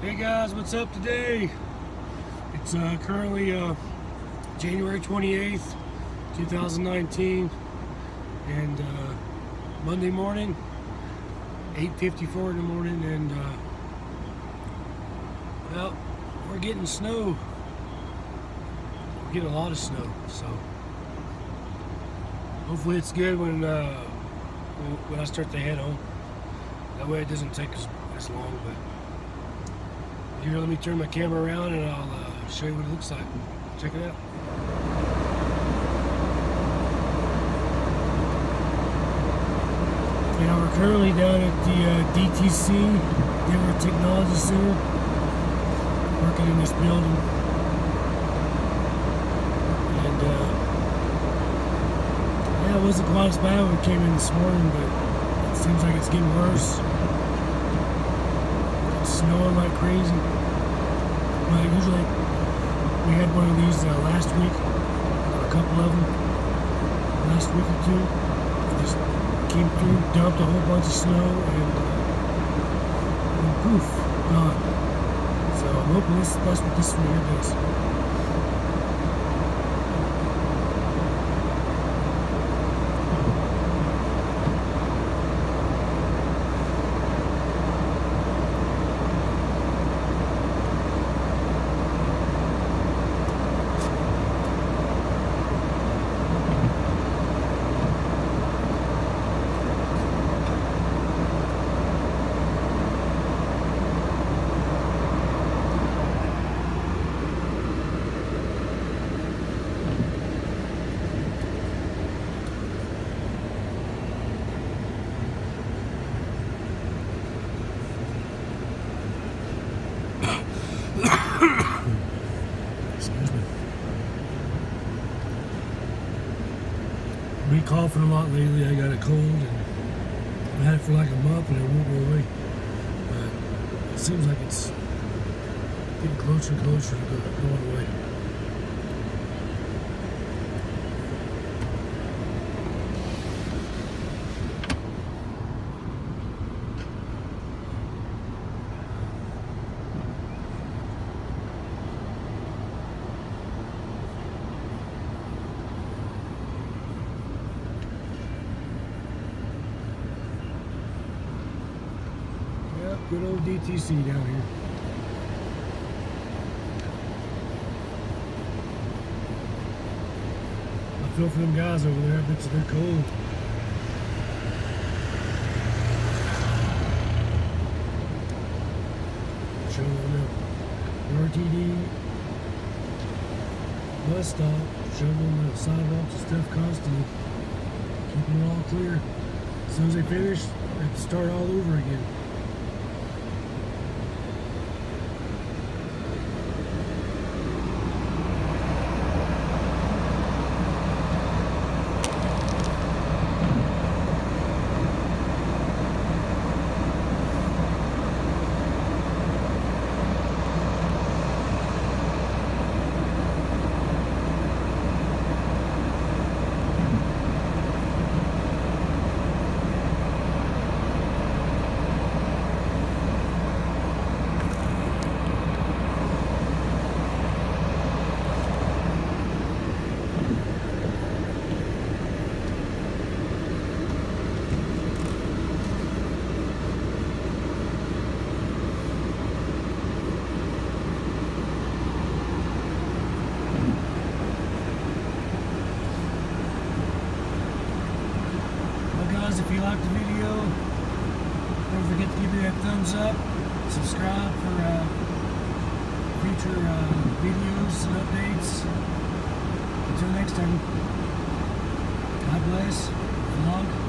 Hey guys, what's up today? It's currently January 28th, 2019, and Monday morning, 8:54 in the morning, and well, we're getting snow. We're getting a lot of snow, so hopefully it's good when I start to head home. That way it doesn't take as long, but here, let me turn my camera around and I'll show you what it looks like. Check it out. Now we're currently down at the DTC, Denver Technology Center, working in this building. And yeah, it wasn't quite as bad when we came in this morning, but it seems like it's getting worse. Snowing like crazy. But usually we had one of these last week, a couple of them last week or two. Just came through, dumped a whole bunch of snow, and poof, gone. So I'm hoping that's what this one here does. Excuse me. Been coughing a lot lately. I got a cold and I had it for like a month and it won't go away. But it seems like it's getting closer and closer to going away. Good old DTC down here. I feel for them guys over there. I bet you they're cold. Showing on the RTD bus stop, shoveling the sidewalks and stuff constantly, keeping it all clear. As soon as they finish, they have to start all over again. If you liked the video, don't forget to give me that thumbs up, subscribe for future videos and updates. Until next time, God bless, vlog.